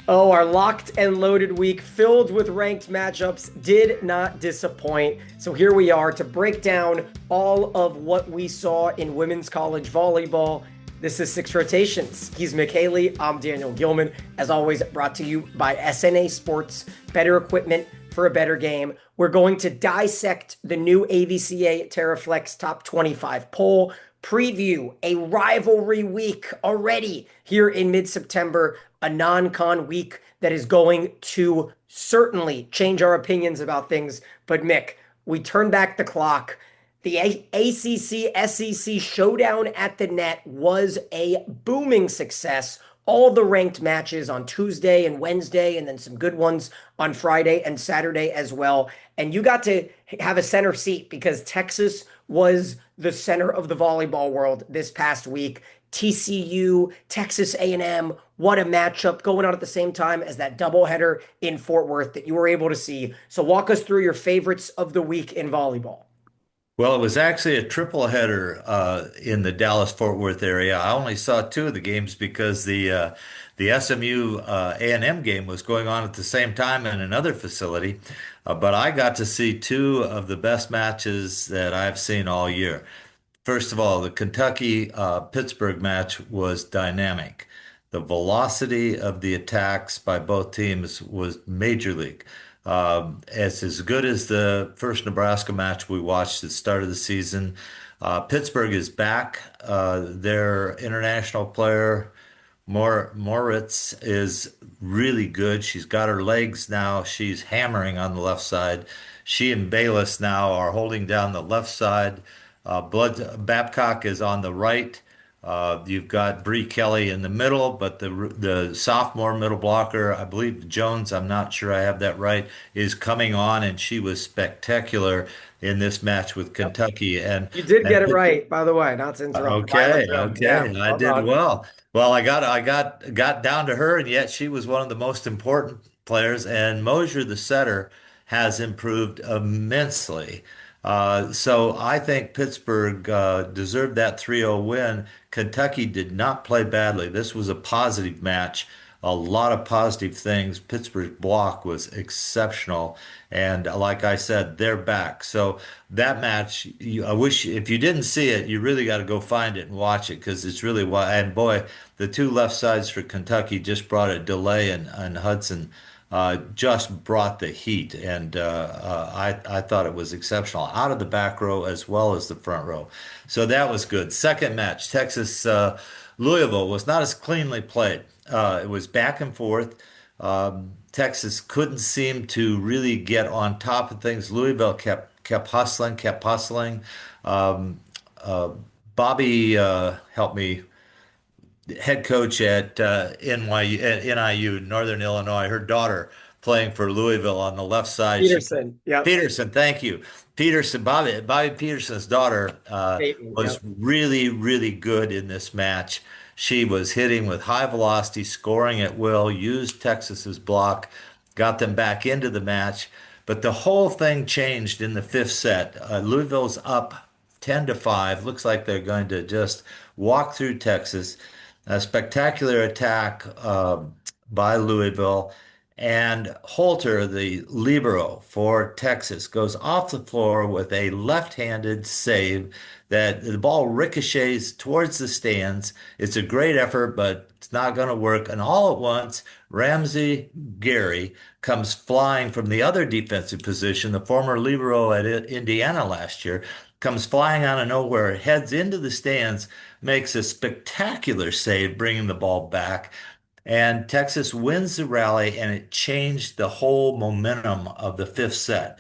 Oh, our locked and loaded week filled with ranked matchups did not disappoint. So here we are to break down all of what we saw in women's college volleyball. This is Six Rotations. He's Mick Haley. I'm Daniel Gilman. As always, brought to you by SNA Sports. Better equipment for a better game. We're going to dissect the new AVCA Taraflex Top 25 poll, preview a rivalry week already here in mid-September, a non-con week that is going to certainly change our opinions about things. But Mick, we turn back the clock. The ACC SEC showdown at the net was a booming success. All the ranked matches on Tuesday and Wednesday, and then some good ones on Friday and Saturday as well. And you got to have a center seat because Texas was the center of the volleyball world this past week. TCU, Texas A&M, what a matchup going on at the same time as that doubleheader in Fort Worth that you were able to see. So walk us through your favorites of the week in volleyball. Well, it was actually a triple header in the Dallas-Fort Worth area. I only saw two of the games because the SMU A&M game was going on at the same time in another facility. But I got to see two of the best matches that I've seen all year. First of all, the Kentucky Pittsburgh match was dynamic. The velocity of the attacks by both teams was major league. It's as good as the first Nebraska match we watched at the start of the season. Pittsburgh is back. Their international player, Moritz, is really good. She's got her legs now. She's hammering on the left side. She and Bayless now are holding down the left side. Blood Babcock is on the right. You've got Bree Kelly in the middle, but the sophomore middle blocker, I believe Jones, I'm not sure I have that right, is coming on, and she was spectacular in this match with Yep. Kentucky. You did get And it right, by the way, not to interrupt. Ryland okay, Jones. Yeah, okay, I well did done. well. Well, I got down to her, and yet she was one of the most important players. And Mosier, the setter, has improved immensely. So I think Pittsburgh deserved that 3-0 win. Kentucky did not play badly. This was a positive match. A lot of positive things. Pittsburgh's block was exceptional. And like I said, they're back. So that match, I wish if you didn't see it, you really got to go find it and watch it because it's really why. And boy, the two left sides for Kentucky just brought a delay, and Hudson just brought the heat. And I thought it was exceptional out of the back row as well as the front row. So that was good. Second match, Texas Louisville was not as cleanly played. It was back and forth. Texas couldn't seem to really get on top of things. Louisville kept hustling, kept hustling. Um, uh, Bobby, help me, head coach at NYU, at NIU, Northern Illinois. Her daughter playing for Louisville on the left side. She Peterson. Yep. Peterson, thank you. Bobby Peterson's daughter Peyton. was Yep. really, really good in this match. She was hitting with high velocity, scoring at will, used Texas's block, got them back into the match. But the whole thing changed in the fifth set. Louisville's up 10-5. Looks like they're going to just walk through Texas. A spectacular attack by Louisville. And Holter, the libero for Texas, goes off the floor with a left-handed save that the ball ricochets towards the stands. It's a great effort, but it's not going to work. And all at once, Ramsey Gary comes flying from the other defensive position, the former libero at Indiana last year, comes flying out of nowhere, heads into the stands, makes a spectacular save, bringing the ball back. And Texas wins the rally, and it changed the whole momentum of the fifth set.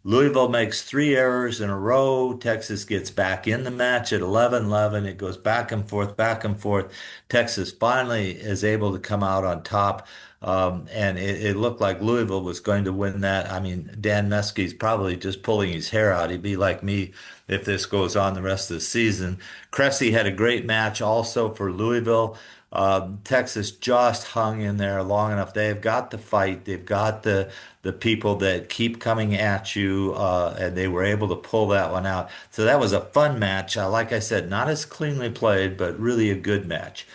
Louisville makes three errors in a row. Texas gets back in the match at 11-11. It goes back and forth, back and forth. Texas finally is able to come out on top. And it looked like Louisville was going to win that. I mean, Dan Meskey's probably just pulling his hair out. He'd be like me if this goes on the rest of the season. Cressy had a great match also for Louisville. Texas just hung in there long enough. They've got the fight. They've got the people that keep coming at you, and they were able to pull that one out. So that was a fun match. Like I said, not as cleanly played, but really a good match.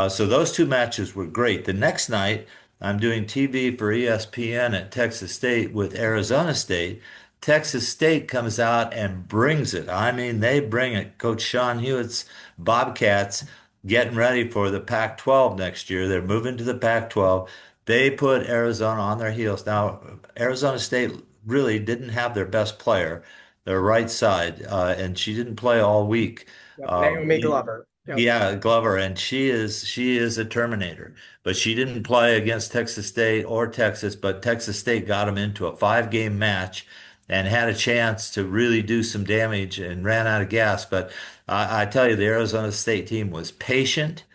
So those two matches were great. The next night, I'm doing TV for ESPN at Texas State with Arizona State. Texas State comes out and brings it. I mean, they bring it. Coach Sean Hewitt's Bobcats getting ready for the Pac-12 next year. They're moving to the Pac-12. They put Arizona on their heels. Now, Arizona State really didn't have their best player, their right side, and she didn't play all week. Yep. Um, Naomi Glover. Yep. yeah, Glover, and she is a Terminator. But she didn't play against Texas State or Texas, but Texas State got them into a 5-game match and had a chance to really do some damage and ran out of gas. But I tell you, the Arizona State team was patient.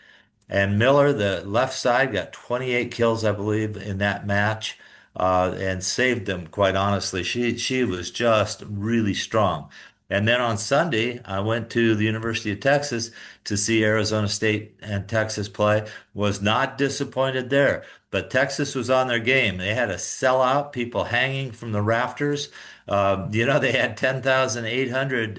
And Miller, the left side, got 28 kills, I believe, in that match, and saved them, quite honestly. She was just really strong. And then on Sunday, I went to the University of Texas to see Arizona State and Texas play. Was not disappointed there, but Texas was on their game. They had a sellout, people hanging from the rafters. They had 10,800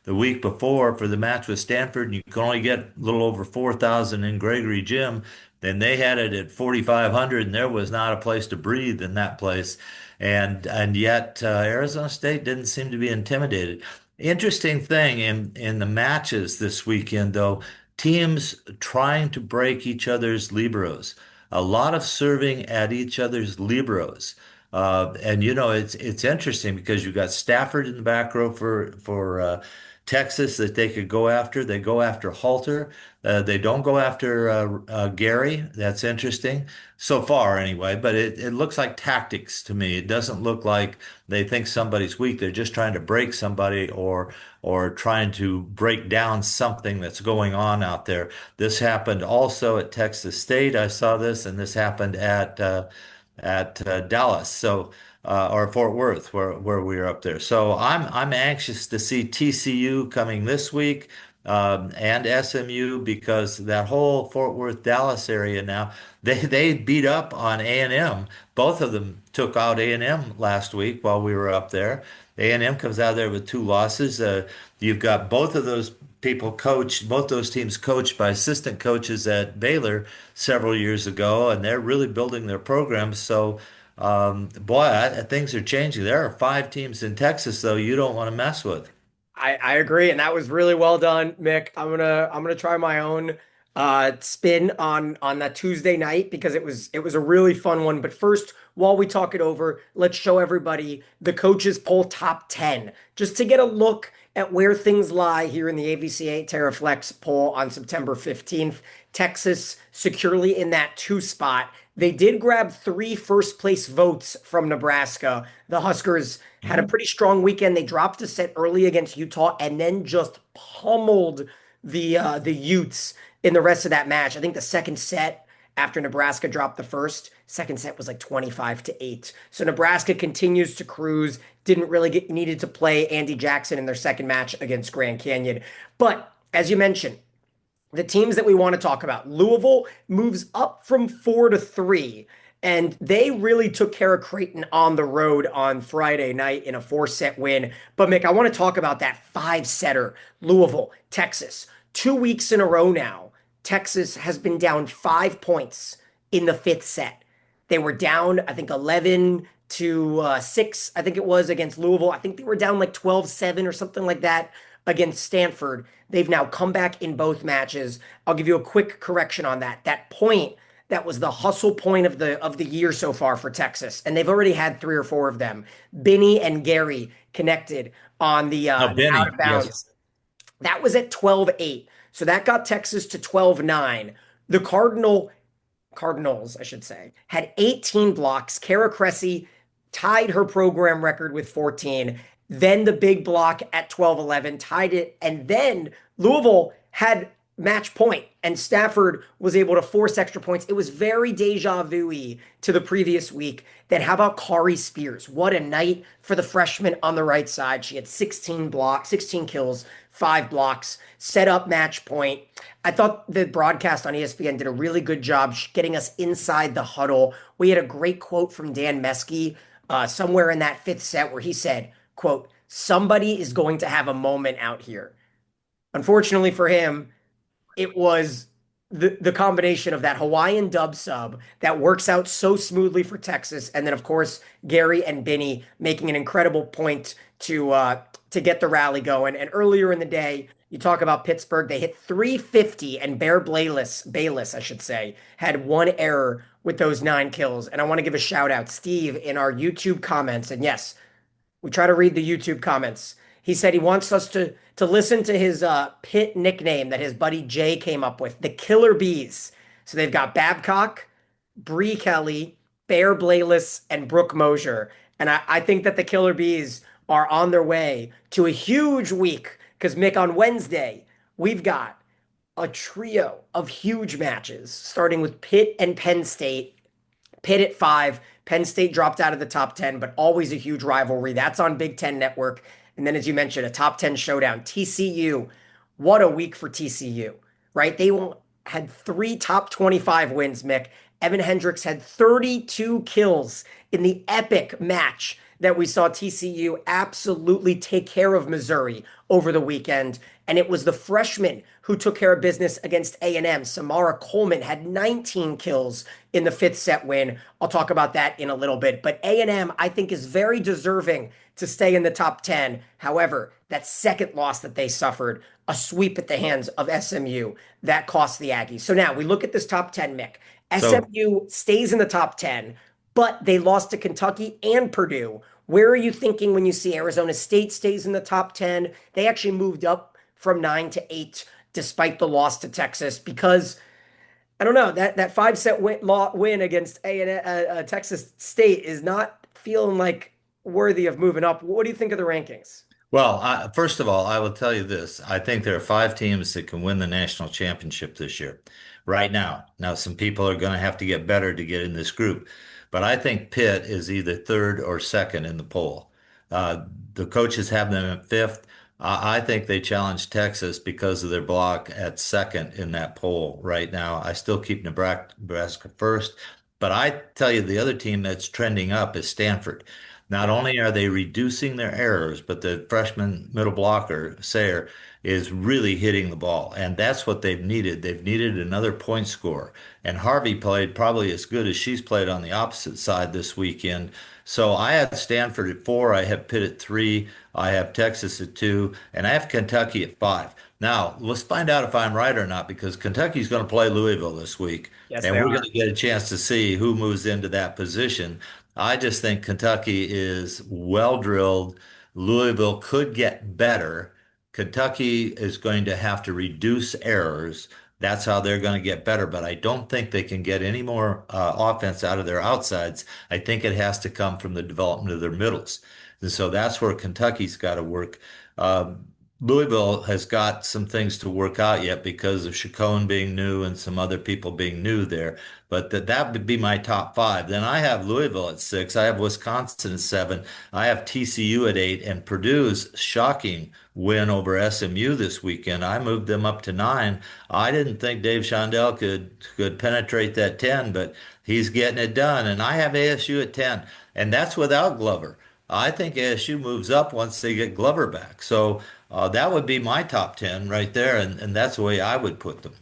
the week before for the match with Stanford, and you can only get a little over 4,000 in Gregory Gym. Then they had it at 4,500, and there was not a place to breathe in that place. And yet Arizona State didn't seem to be intimidated. Interesting thing in the matches this weekend, though, teams trying to break each other's liberos. A lot of serving at each other's liberos. And it's interesting because you've got Stafford in the back row for Texas that they could go after. They go after Halter. They don't go after Gary. That's interesting so far, anyway. But it looks like tactics to me. It doesn't look like they think somebody's weak. They're just trying to break somebody or trying to break down something that's going on out there. This happened also at Texas State. I saw this, and this happened at Dallas, or Fort Worth, where we were up there. So I'm anxious to see TCU coming this week, and SMU, because that whole Fort Worth Dallas area now they beat up on A&M. Both of them took out A&M last week while we were up there. A&M comes out of there with 2 losses. You've got both of those people coached, both those teams coached by assistant coaches at Baylor several years ago, and they're really building their programs. So, boy, things are changing. There are 5 teams in Texas, though, you don't want to mess with. I agree, and that was really well done, Mick. I'm gonna try my own spin on that Tuesday night because it was a really fun one. But first, while we talk it over, let's show everybody the coaches poll top 10 just to get a look at where things lie here in the AVCA Taraflex poll on September 15th. Texas securely in that 2 spot. They did grab 3 first place votes from Nebraska. The Huskers had a pretty strong weekend. They dropped a set early against Utah and then just pummeled the Utes in the rest of that match. I think the second set after Nebraska dropped the first, second set was like 25-8. So Nebraska continues to cruise. Didn't really get needed to play Andy Jackson in their second match against Grand Canyon. But as you mentioned, the teams that we want to talk about. Louisville moves up from 4-3, and they really took care of Creighton on the road on Friday night in a 4-set win. But Mick, I want to talk about that 5-setter. Louisville, Texas. 2 weeks in a row now, Texas has been down 5 points in the 5th set. They were down, I think, 11-6, I think it was, against Louisville. I think they were down like 12-7 or something like that against Stanford. They've now come back in both matches. I'll give you a quick correction on that. That point, that was the hustle point of the year so far for Texas, and they've already had 3 or 4 of them. Benny and Gary connected on the Oh, out Benny, of yes. bounds. That was at 12-8. So that got Texas to 12-9. The Cardinals, I should say, had 18 blocks. Kara Cressy tied her program record with 14. Then the big block at 12-11 tied it. And then Louisville had match point, and Stafford was able to force extra points. It was very deja vu-y to the previous week. Then how about Kari Spears? What a night for the freshman on the right side. She had 16 blocks, 16 kills, 5 blocks, set up match point. I thought the broadcast on ESPN did a really good job getting us inside the huddle. We had a great quote from Dan Meskey somewhere in that 5th set where he said, quote, "Somebody is going to have a moment out here." Unfortunately for him, it was the combination of that Hawaiian dub sub that works out so smoothly for Texas, and then of course Gary and Benny making an incredible point to get the rally going. And earlier in the day, you talk about Pittsburgh, they hit 350, and Bear Bayless, I should say, had one error with those 9 kills. And I want to give a shout out, Steve, in our YouTube comments. And yes, we try to read the YouTube comments. He said he wants us to listen to his Pitt nickname that his buddy Jay came up with, the Killer Bees. So they've got Babcock, Bree Kelly, Bear Blayless, and Brooke Mosier. And I think that the Killer Bees are on their way to a huge week because, Mick, on Wednesday, we've got a trio of huge matches, starting with Pitt and Penn State. Pitt at 5. Penn State dropped out of the top 10, but always a huge rivalry. That's on Big Ten Network. And then, as you mentioned, a top 10 showdown. TCU, what a week for TCU, right? They had 3 top 25 wins, Mick. Evan Hendricks had 32 kills in the epic match that we saw TCU absolutely take care of Missouri over the weekend. And it was the freshman who took care of business against A&M. Samara Coleman had 19 kills in the 5th set win. I'll talk about that in a little bit. But A&M, I think, is very deserving to stay in the top 10. However, that second loss that they suffered, a sweep at the hands of SMU, that cost the Aggies. So now we look at this top 10, Mick. So SMU stays in the top 10, but they lost to Kentucky and Purdue. Where are you thinking when you see Arizona State stays in the top 10? They actually moved up from 9 to 8 despite the loss to Texas because I don't know, that 5-set win against Texas State is not feeling like worthy of moving up. What do you think of the rankings? Well, first of all, I will tell you this. I think there are 5 teams that can win the national championship this year, right now. Now, some people are going to have to get better to get in this group, but I think Pitt is either third or second in the poll. The coaches have them at fifth. I think they challenge Texas because of their block at second in that poll right now. I still keep Nebraska first, but I tell you, the other team that's trending up is Stanford. Not only are they reducing their errors, but the freshman middle blocker, Sayre, is really hitting the ball. And that's what they've needed. They've needed another point scorer. And Harvey played probably as good as she's played on the opposite side this weekend. So I have Stanford at 4, I have Pitt at 3, I have Texas at 2, and I have Kentucky at 5. Now, let's find out if I'm right or not, because Kentucky's going to play Louisville this week, Yes, and they we're are. going to get a chance to see who moves into that position. I just think Kentucky is well drilled. Louisville could get better. Kentucky is going to have to reduce errors. That's how they're going to get better. But I don't think they can get any more offense out of their outsides. I think it has to come from the development of their middles. And so that's where Kentucky's got to work. Louisville has got some things to work out yet because of Chacon being new and some other people being new there. But that would be my top 5. Then I have Louisville at 6. I have Wisconsin at 7. I have TCU at 8. And Purdue's shocking win over SMU this weekend. I moved them up to 9. I didn't think Dave Shondell could penetrate that 10, but he's getting it done. And I have ASU at 10. And that's without Glover. I think ASU moves up once they get Glover back. So that would be my top 10 right there. And that's the way I would put them.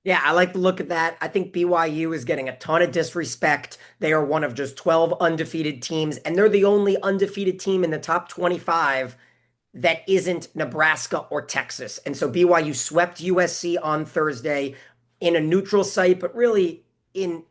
Yeah, I like the look at that. I think BYU is getting a ton of disrespect. They are one of just 12 undefeated teams, and they're the only undefeated team in the top 25 that isn't Nebraska or Texas. And so BYU swept USC on Thursday in a neutral site, but really in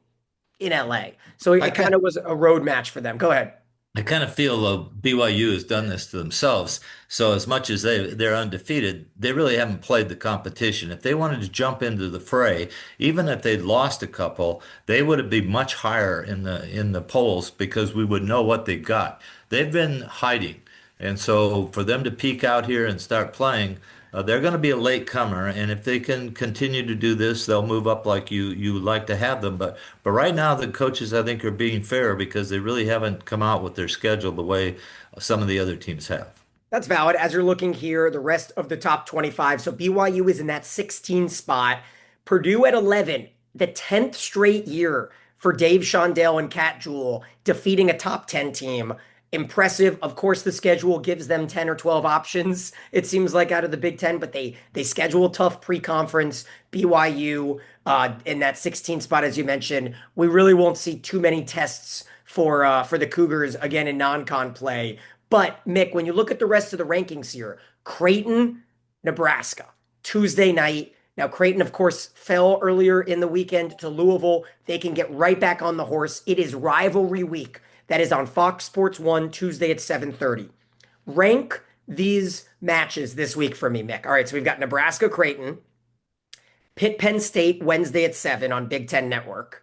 LA. So I it kind kind of was a road match for them. Go ahead. I kind of feel BYU has done this to themselves. So as much as they're undefeated, they really haven't played the competition. If they wanted to jump into the fray, even if they'd lost a couple, they would be much higher in the polls because we would know what they got. They've been hiding, and so for them to peak out here and start playing, they're going to be a late comer. And if they can continue to do this, they'll move up like you would like to have them. But right now, the coaches I think are being fair because they really haven't come out with their schedule the way some of the other teams have. That's valid. As you're looking here, the rest of the top 25. So BYU is in that 16 spot. Purdue at 11, the 10th straight year for Dave Shondell and Cat Jewell defeating a top 10 team. impressive. Of course, the schedule gives them 10 or 12 options, it seems like, out of the Big Ten, but they schedule tough pre-conference. BYU in that 16 spot, as you mentioned. We really won't see too many tests for the Cougars again in non-con play. But Mick, when you look at the rest of the rankings here, Creighton, Nebraska, Tuesday night. Now, Creighton, of course, fell earlier in the weekend to Louisville. They can get right back on the horse. It is rivalry week. That is on Fox Sports 1, Tuesday at 7:30. Rank these matches this week for me, Mick. All right, so we've got Nebraska-Creighton, Pitt-Penn State, Wednesday at 7 on Big Ten Network,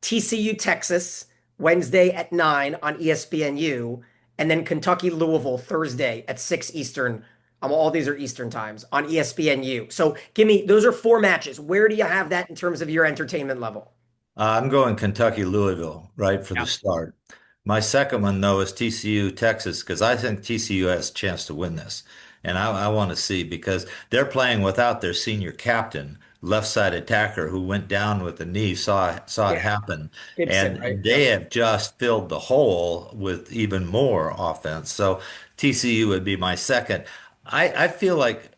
TCU-Texas, Wednesday at 9 on ESPNU, and then Kentucky-Louisville, Thursday at 6 Eastern. All these are Eastern times on ESPNU. So give me, those are four matches. Where do you have that in terms of your entertainment level? I'm going Kentucky-Louisville right for the Yeah. start. My second one, though, is TCU-Texas because I think TCU has a chance to win this. And I want to see because they're playing without their senior captain, left side attacker who went down with a knee, saw it Yeah. happen. Gibson, right? And they Yep. have just filled the hole with even more offense. So TCU would be my second. I feel like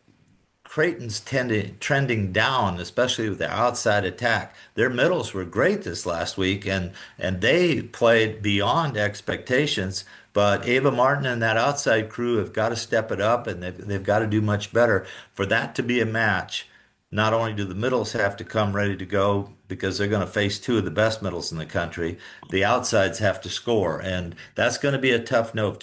Creighton's trending down, especially with the outside attack. Their middles were great this last week, and they played beyond expectations. But Ava Martin and that outside crew have got to step it up, and they've got to do much better for that to be a match. Not only do the middles have to come ready to go because they're going to face two of the best middles in the country, the outsides have to score, and that's going to be a tough note.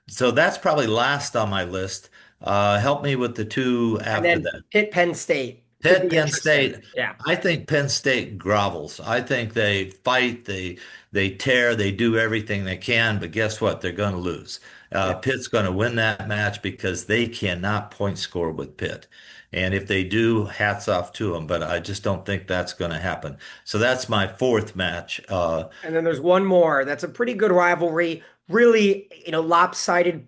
So that's probably last on my list. Help me with the two And after then that. Pitt Penn State could Pitt, be Penn interesting. State. Yeah. I think Penn State grovels. I think they fight, they tear, they do everything they can, but guess what? They're going to lose. Yeah. Pitt's going to win that match because they cannot point score with Pitt. And if they do, hats off to them. But I just don't think that's going to happen. So that's my fourth match. And then there's one more. That's a pretty good rivalry. Really, lopsided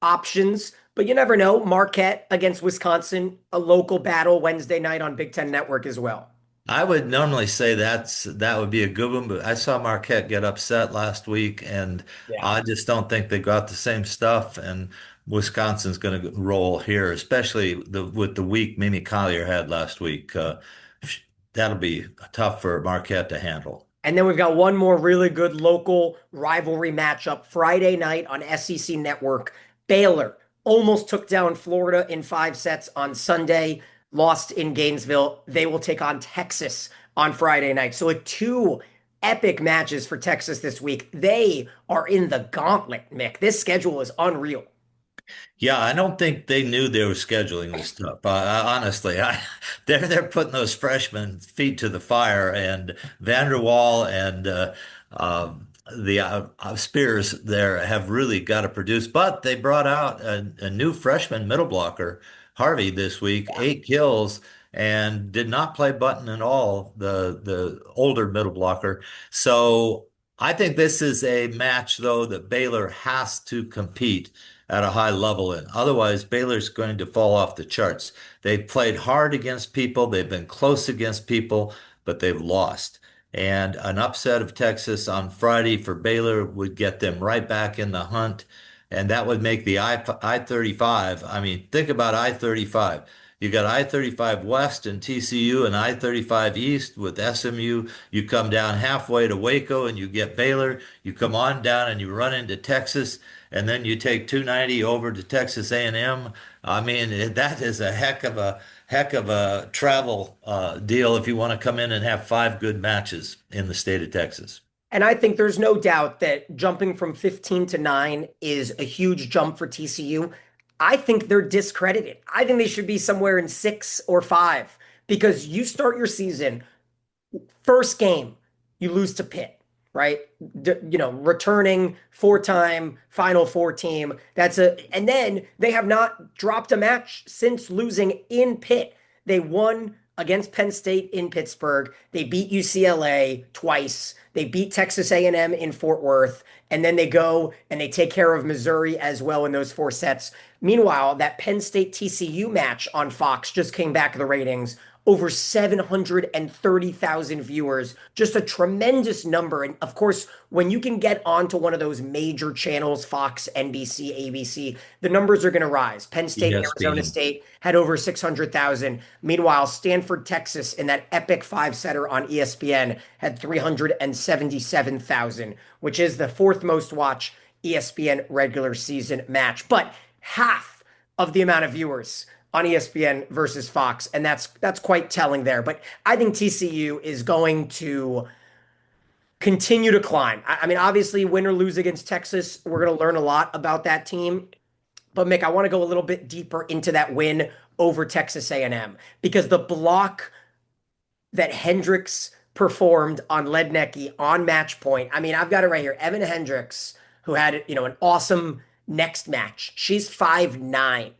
options, but you never know. Marquette against Wisconsin, a local battle Wednesday night on Big Ten Network as well. I would normally say that would be a good one, but I saw Marquette get upset last week, and Yeah. I just don't think they got the same stuff. And Wisconsin's going to roll here, especially with the week Mimi Collier had last week. That'll be tough for Marquette to handle. And then we've got one more really good local rivalry matchup Friday night on SEC Network. Baylor almost took down Florida in 5 sets on Sunday, lost in Gainesville. They will take on Texas on Friday night. So, two epic matches for Texas this week. They are in the gauntlet, Mick. This schedule is unreal. Yeah, I don't think they knew they were scheduling this stuff. Honestly, they're putting those freshmen feet to the fire, and Vanderwall and the Spears there have really got to produce. But they brought out a new freshman middle blocker, Harvey, this week, 8 kills, and did not play button at all. The older middle blocker. So I think this is a match though that Baylor has to compete at a high level in. Otherwise, Baylor's going to fall off the charts. They've played hard against people, they've been close against people, but they've lost. And an upset of Texas on Friday for Baylor would get them right back in the hunt. And that would make the I-35. I mean, think about I-35. You got I-35 West and TCU and I-35 East with SMU. You come down halfway to Waco and you get Baylor. You come on down and you run into Texas, and then you take 290 over to Texas A&M. I mean, that is a heck of a travel deal if you want to come in and have 5 good matches in the state of Texas. And I think there's no doubt that jumping from 15 to 9 is a huge jump for TCU. I think they're discredited. I think they should be somewhere in 6 or 5 because you start your season, first game, you lose to Pitt, right? Returning 4-time Final Four team. And then they have not dropped a match since losing in Pitt. They won against Penn State in Pittsburgh. They beat UCLA twice. They beat Texas A&M in Fort Worth, and then they go and they take care of Missouri as well in those 4 sets. Meanwhile, that Penn State TCU match on Fox just came back to the ratings. over 730,000 viewers, just a tremendous number. And of course, when you can get onto one of those major channels, Fox, NBC, ABC, the numbers are going to rise. Penn State and Arizona ESPN. State had over 600,000. Meanwhile, Stanford, Texas, in that epic five-setter on ESPN had 377,000, which is the fourth most watched ESPN regular season match. But half of the amount of viewers on ESPN versus Fox, and that's quite telling there. But I think TCU is going to continue to climb. I mean, obviously, win or lose against Texas, we're going to learn a lot about that team. But Mick, I want to go a little bit deeper into that win over Texas A&M because the block that Hendricks performed on Lednecki on match point. I mean, I've got it right here. Evan Hendricks, who had, an awesome next match. She's 5'9".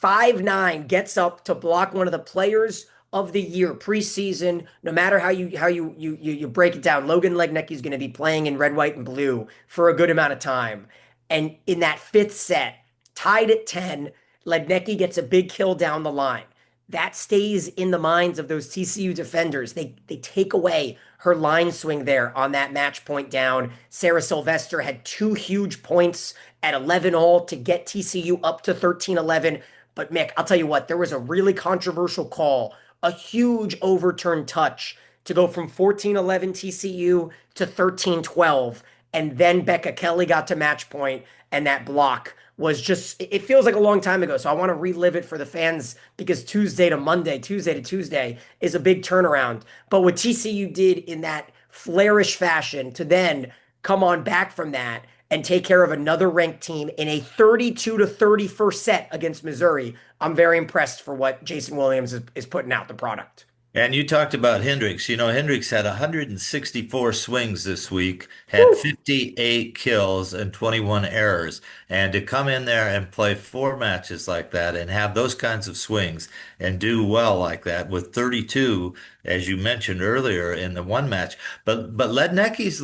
5'9" gets up to block one of the players of the year preseason. No matter how you break it down, Logan Lednecki is going to be playing in red, white, and blue for a good amount of time. And in that fifth set, tied at 10, Lednecki gets a big kill down the line. That stays in the minds of those TCU defenders. They take away her line swing there on that match point down. Sarah Sylvester had two huge points at 11 all to get TCU up to 13-11. But Mick, I'll tell you what, there was a really controversial call, a huge overturned touch to go from 14-11 TCU to 13-12. And then Becca Kelly got to match point, and that block was just, it feels like a long time ago. So I want to relive it for the fans because Tuesday to Tuesday is a big turnaround. But what TCU did in that flourish fashion to then come on back from that and take care of another ranked team in a 32-30 set against Missouri, I'm very impressed for what Jason Williams is putting out the product. And you talked about Hendricks. Hendricks had 164 swings this week, had 58 kills and 21 errors. And to come in there and play four matches like that and have those kinds of swings and do well like that with 32, as you mentioned earlier in the one match. But Lednecki's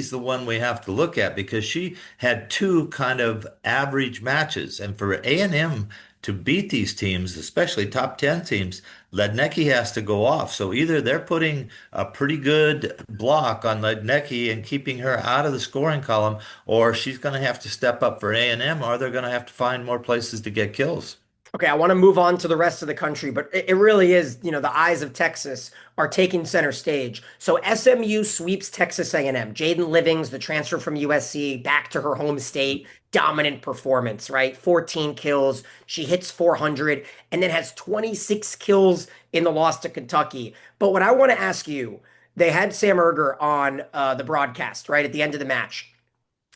the one we have to look at because she had two kind of average matches. And for A&M to beat these teams, especially top 10 teams, Lednecki has to go off. So either they're putting a pretty good block on Lednecki and keeping her out of the scoring column, or she's going to have to step up for A&M, or they're going to have to find more places to get kills. Okay, I want to move on to the rest of the country, but it really is, the eyes of Texas are taking center stage. So SMU sweeps Texas A&M. Jaden Livings, the transfer from USC, back to her home state, dominant performance, right? 14 kills. She hits 400 and then has 26 kills in the loss to Kentucky. But what I want to ask you, they had Sam Erger on the broadcast, right, at the end of the match.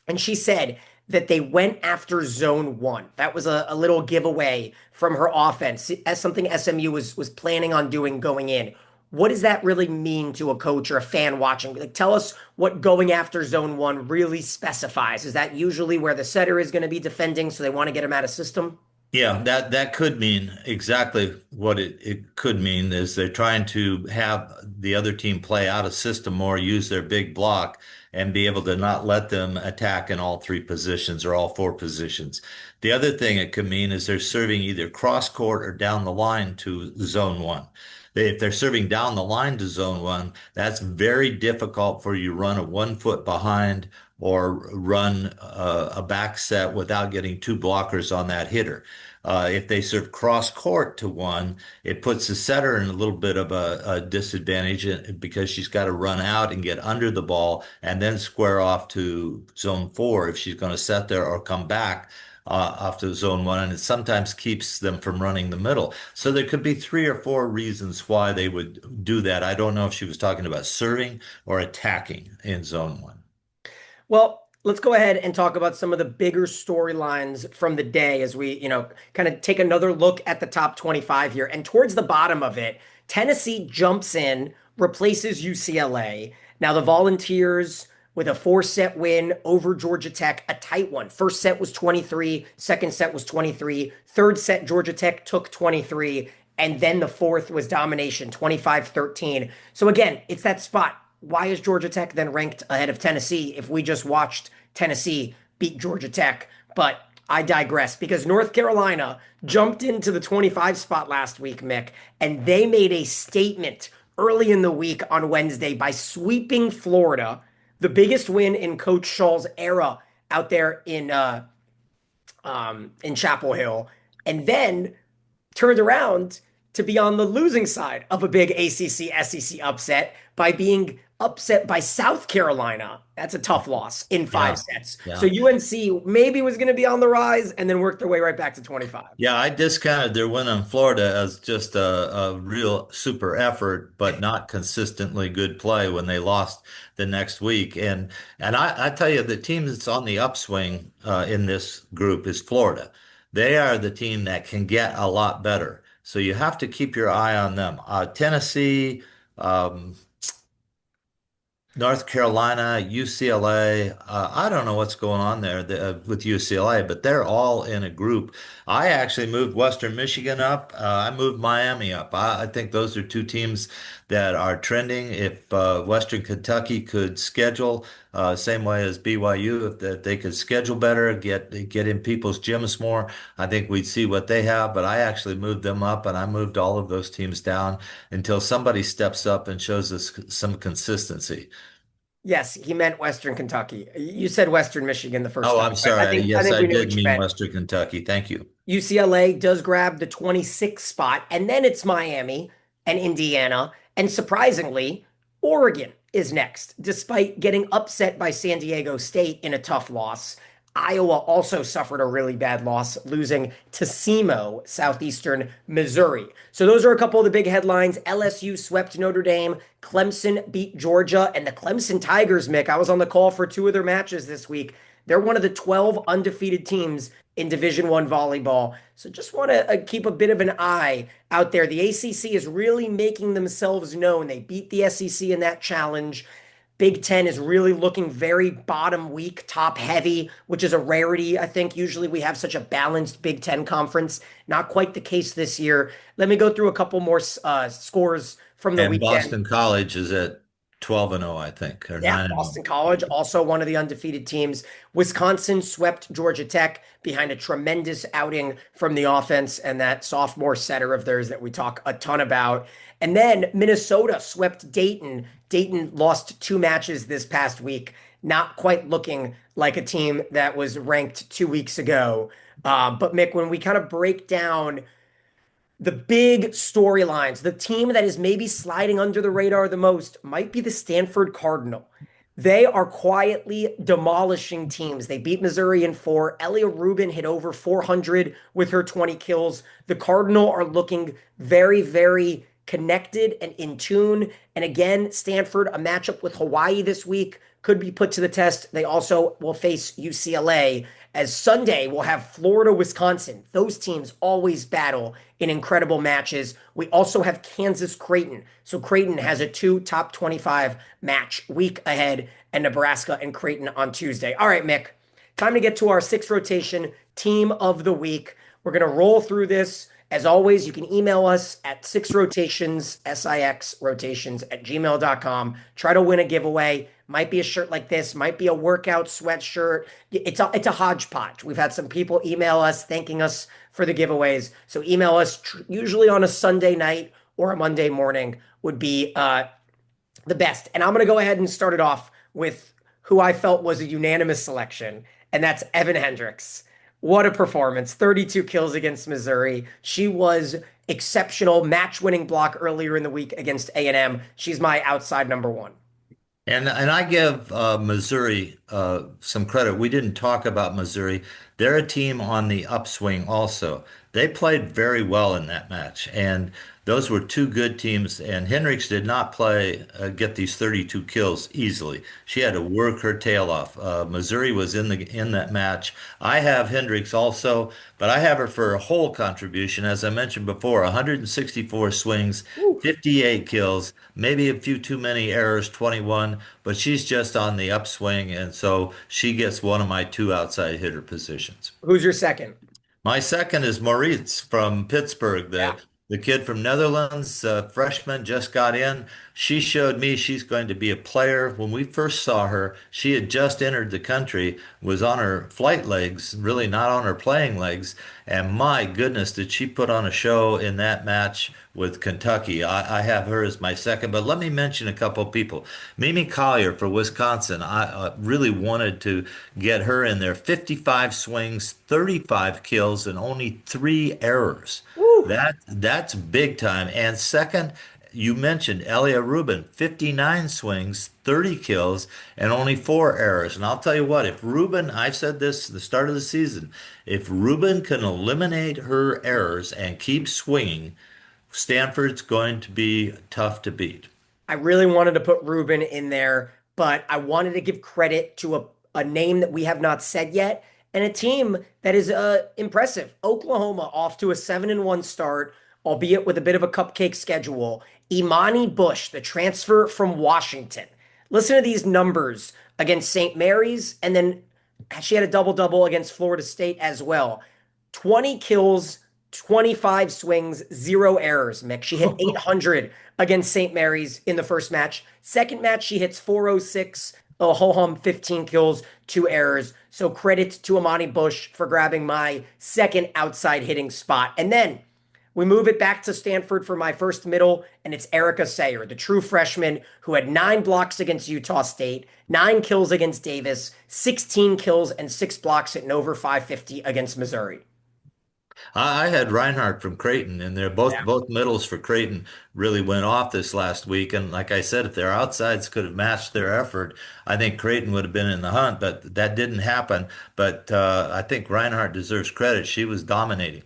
And she said that they went after zone one. That was a little giveaway from her offense, as something SMU was planning on doing going in. What does that really mean to a coach or a fan watching? Like, tell us what going after zone one really specifies. Is that usually where the setter is going to be defending, so they want to get him out of system? Yeah, that could mean exactly what it could mean is they're trying to have the other team play out of system more, use their big block, and be able to not let them attack in all three positions or all four positions. The other thing it could mean is they're serving either cross court or down the line to zone one. If they're serving down the line to zone one, that's very difficult for you to run a 1 foot behind or run a back set without getting two blockers on that hitter. If they serve cross court to one, it puts the setter in a little bit of a disadvantage because she's got to run out and get under the ball and then square off to zone four if she's going to set there or come back off to zone one. And it sometimes keeps them from running the middle. So there could be three or four reasons why they would do that. I don't know if she was talking about serving or attacking in zone one. Well, let's go ahead and talk about some of the bigger storylines from the day as we, kind of take another look at the top 25 here. And towards the bottom of it, Tennessee jumps in, replaces UCLA. Now the Volunteers with a 4-set win over Georgia Tech, a tight one. First set was 23, second set was 23, third set Georgia Tech took 23, and then the fourth was domination, 25-13. So again, it's that spot. Why is Georgia Tech then ranked ahead of Tennessee if we just watched Tennessee beat Georgia Tech? But I digress because North Carolina jumped into the 25 spot last week, Mick, and they made a statement early in the week on Wednesday by sweeping Florida, the biggest win in Coach Shaw's era out there in Chapel Hill, and then turned around to be on the losing side of a big ACC SEC upset by being upset by South Carolina. That's a tough loss in five Yeah. sets. So Yeah. UNC maybe was going to be on the rise and then worked their way right back to 25. Yeah, I discounted their win on Florida as just a real super effort, but not consistently good play when they lost the next week. And I tell you, the team that's on the upswing in this group is Florida. They are the team that can get a lot better. So you have to keep your eye on them. Tennessee, um, North Carolina, UCLA. I don't know what's going on there with UCLA, but they're all in a group. I actually moved Western Michigan up. I moved Miami up. I think those are two teams that are trending. If Western Kentucky could schedule same way as BYU, if that they could schedule better, get in people's gyms more, I think we'd see what they have. But I actually moved them up, and I moved all of those teams down until somebody steps up and shows us some consistency. Yes, he meant Western Kentucky. You said Western Michigan the first Oh, time. I'm I sorry. think I Yes, think I we knew did what you mean meant. Western Kentucky. Thank you. UCLA does grab the 26th spot, and then it's Miami and Indiana. And surprisingly, Oregon is next, despite getting upset by San Diego State in a tough loss. Iowa also suffered a really bad loss, losing to SEMO, Southeastern Missouri. So those are a couple of the big headlines. LSU swept Notre Dame. Clemson beat Georgia, and the Clemson Tigers, Mick. I was on the call for two of their matches this week. They're one of the 12 undefeated teams in Division One volleyball. So just want to keep a bit of an eye out there. The ACC is really making themselves known. They beat the SEC in that challenge. Big Ten is really looking very bottom weak, top heavy, which is a rarity. I think usually we have such a balanced Big Ten conference. Not quite the case this year. Let me go through a couple more scores from the And weekend. Boston College is at 12 and 0, I think, or Yeah, 9 and Boston 0. College, also one of the undefeated teams. Wisconsin swept Georgia Tech behind a tremendous outing from the offense and that sophomore setter of theirs that we talk a ton about. And then Minnesota swept Dayton. Dayton lost two matches this past week, not quite looking like a team that was ranked 2 weeks ago. But Mick, when we kind of break down the big storylines, the team that is maybe sliding under the radar the most might be the Stanford Cardinal. They are quietly demolishing teams. They beat Missouri in four. Elia Rubin hit over 400 with her 20 kills. The Cardinal are looking very, very connected and in tune. And again, Stanford, a matchup with Hawaii this week, could be put to the test. They also will face UCLA, as Sunday we'll have Florida, Wisconsin. Those teams always battle in incredible matches. We also have Kansas Creighton. So Creighton has a two top 25 match week ahead, and Nebraska and Creighton on Tuesday. All right, Mick, time to get to our sixth rotation team of the week. We're going to roll through this. As always, you can email us at sixrotations, SIX rotations at gmail.com. Try to win a giveaway. Might be a shirt like this, might be a workout sweatshirt. It's a hodgepodge. We've had some people email us thanking us for the giveaways. So email us usually on a Sunday night or a Monday morning would be the best. And I'm going to go ahead and start it off with who I felt was a unanimous selection, and that's Evan Hendricks. What a performance. 32 kills against Missouri. She was exceptional. Match-winning block earlier in the week against A&M. She's my outside number one. And I give Missouri some credit. We didn't talk about Missouri. They're a team on the upswing also. They played very well in that match, and those were two good teams. And Hendricks did not get these 32 kills easily. She had to work her tail off. Missouri was in that match. I have Hendricks also, but I have her for a whole contribution. As I mentioned before, 164 swings, Woo. 58 kills, maybe a few too many errors, 21, but she's just on the upswing, and so she gets one of my two outside hitter positions. Who's your second? My second is Moritz from Pittsburgh, Yeah. The kid from Netherlands, freshman, just got in. She showed me she's going to be a player. When we first saw her, she had just entered the country, was on her flight legs, really not on her playing legs. And my goodness, did she put on a show in that match with Kentucky? I have her as my second, but let me mention a couple of people. Mimi Collier for Wisconsin. I really wanted to get her in there. 55 swings, 35 kills, and only 3 errors. Woo! That's big time. And second, you mentioned Elia Rubin, 59 swings, 30 kills, and only 4 errors. And I'll tell you what, if Rubin, I said this at the start of the season, if Rubin can eliminate her errors and keep swinging, Stanford's going to be tough to beat. I really wanted to put Ruben in there, but I wanted to give credit to a name that we have not said yet and a team that is impressive. Oklahoma off to a 7-1 start, albeit with a bit of a cupcake schedule. Imani Bush, the transfer from Washington. Listen to these numbers against St. Mary's, and then she had a double-double against Florida State as well. 20 kills, 25 swings, 0 errors, Mick. She hit 800 against St. Mary's in the first match. Second match, she hits 406, a ho-hum 15 kills, 2 errors. So credit to Amani Bush for grabbing my second outside hitting spot. And then we move it back to Stanford for my first middle, and it's Erica Sayer, the true freshman who had 9 blocks against Utah State, 9 kills against Davis, 16 kills and 6 blocks at an over 550 against Missouri. I had Reinhardt from Creighton, and they're both middles for Creighton really went off this last week. And like I said, if their outsides could have matched their effort, I think Creighton would have been in the hunt. But that didn't happen. But I think Reinhardt deserves credit. She was dominating.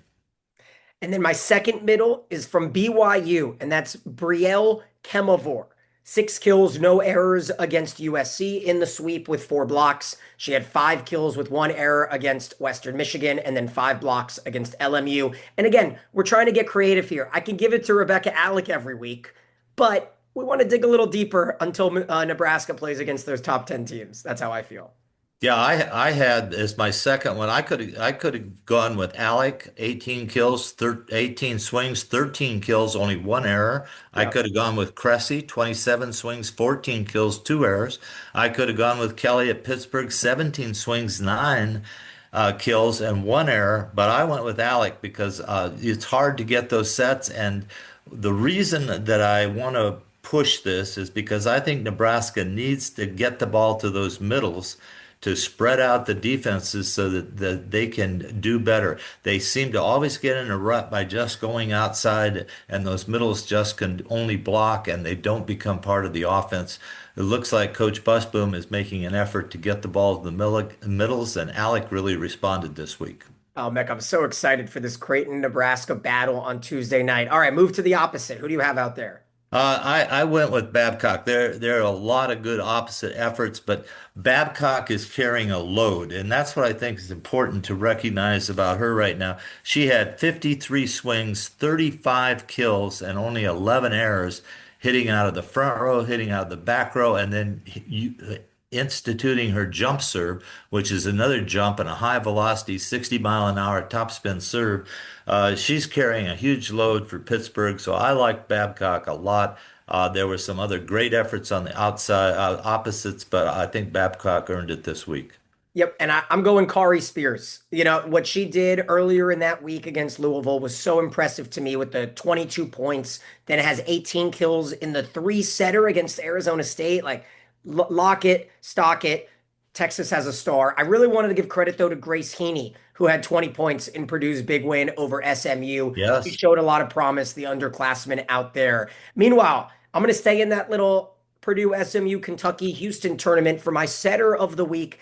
And then my second middle is from BYU, and that's Brielle Kemavor. 6 kills, no errors against USC in the sweep with 4 blocks. She had 5 kills with 1 error against Western Michigan and then 5 blocks against LMU. And again, we're trying to get creative here. I can give it to Rebecca Alec every week, but we want to dig a little deeper until Nebraska plays against those top 10 teams. That's how I feel. Yeah, I had as my second one. I could have gone with Alec, 18 kills, 18 swings, 13 kills, only 1 error. I Yeah. could have gone with Cressy, 27 swings, 14 kills, 2 errors. I could have gone with Kelly at Pittsburgh, 17 swings, 9 kills, and 1 error. But I went with Alec because it's hard to get those sets. And the reason that I want to push this is because I think Nebraska needs to get the ball to those middles to spread out the defenses so that they can do better. They seem to always get in a rut by just going outside, and those middles just can only block and they don't become part of the offense. It looks like Coach Busboom is making an effort to get the ball to the middles, and Alec really responded this week. Oh, Mick, I'm so excited for this Creighton Nebraska battle on Tuesday night. All right, move to the opposite. Who do you have out there? I went with Babcock. There are a lot of good opposite efforts, but Babcock is carrying a load, and that's what I think is important to recognize about her right now. She had 53 swings, 35 kills, and only 11 errors, hitting out of the front row, hitting out of the back row, and then instituting her jump serve, which is another jump and a high velocity, 60-mile-an-hour topspin serve. She's carrying a huge load for Pittsburgh, so I like Babcock a lot. There were some other great efforts on the outside opposites, but I think Babcock earned it this week. Yep, and I'm going Kari Spears. You know, what she did earlier in that week against Louisville was so impressive to me with the 22 points. Then it has 18 kills in the three-setter against Arizona State. Like, lock it, stock it. Texas has a star. I really wanted to give credit, though, to Grace Heaney, who had 20 points in Purdue's big win over SMU. She Yes. showed a lot of promise, the underclassmen out there. Meanwhile, I'm going to stay in that little Purdue, SMU, Kentucky, Houston tournament for my setter of the week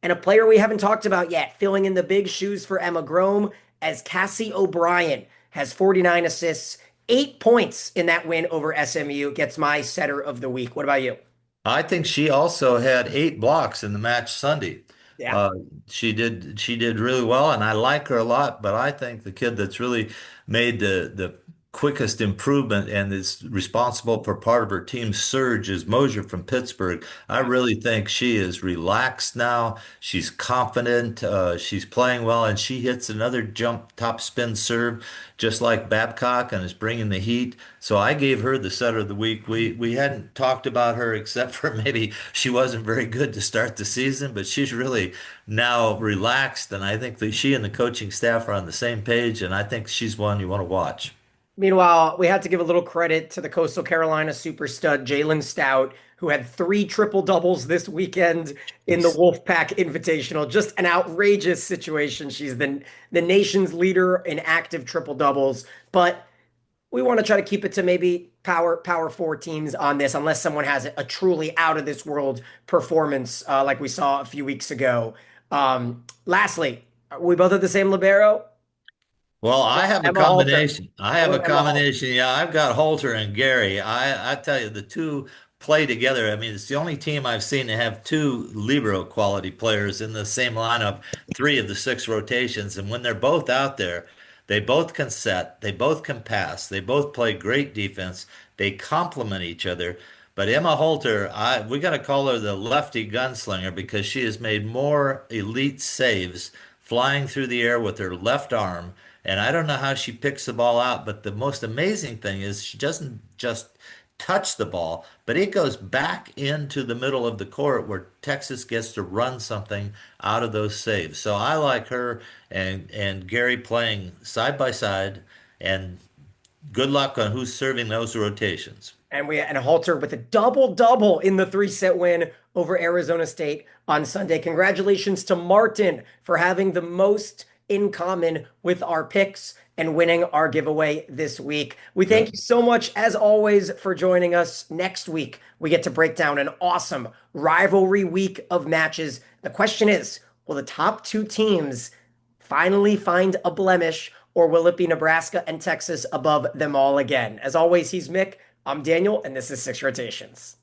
and a player we haven't talked about yet, filling in the big shoes for Emma Grome as Cassie O'Brien has 49 assists, 8 points in that win over SMU, gets my setter of the week. What about you? I think she also had 8 blocks in the match Sunday. Yeah. Uh, she did really well, and I like her a lot. But I think the kid that's really made the quickest improvement and is responsible for part of her team's surge is Mosier from Pittsburgh. I really think she is relaxed now. She's confident. She's playing well, and she hits another jump top spin serve just like Babcock and is bringing the heat. So I gave her the setter of the week. We hadn't talked about her except for maybe she wasn't very good to start the season, but she's really now relaxed, and I think that she and the coaching staff are on the same page, and I think she's one you want to watch. Meanwhile, we had to give a little credit to the Coastal Carolina super stud, Jalen Stout, who had three triple doubles this weekend in the Wolfpack Invitational. Just an outrageous situation. She's the nation's leader in active triple doubles, but we want to try to keep it to maybe power four teams on this, unless someone has a truly out of this world performance like we saw a few weeks ago. Lastly, we both have the same libero. Well, I have a Emma Halter. combination. I I have a went Emma Halter. combination. Yeah, I've got Holter and Gary. I tell you, the two play together. I mean, it's the only team I've seen to have two libero quality players in the same lineup, three of the six rotations. And when they're both out there, they both can set, they both can pass, they both play great defense. They complement each other. But Emma Holter, we got to call her the lefty gunslinger because she has made more elite saves flying through the air with her left arm. And I don't know how she picks the ball out, but the most amazing thing is she doesn't just touch the ball, but it goes back into the middle of the court where Texas gets to run something out of those saves. So I like her and Gary playing side by side, and good luck on who's serving those rotations. And Halter with a double double in the 3-set win over Arizona State on Sunday. Congratulations to Martin for having the most in common with our picks and winning our giveaway this week. We thank Yep. you so much, as always, for joining us. Next week, we get to break down an awesome rivalry week of matches. The question is, will the top two teams finally find a blemish, or will it be Nebraska and Texas above them all again? As always, he's Mick. I'm Daniel, and this is Six Rotations.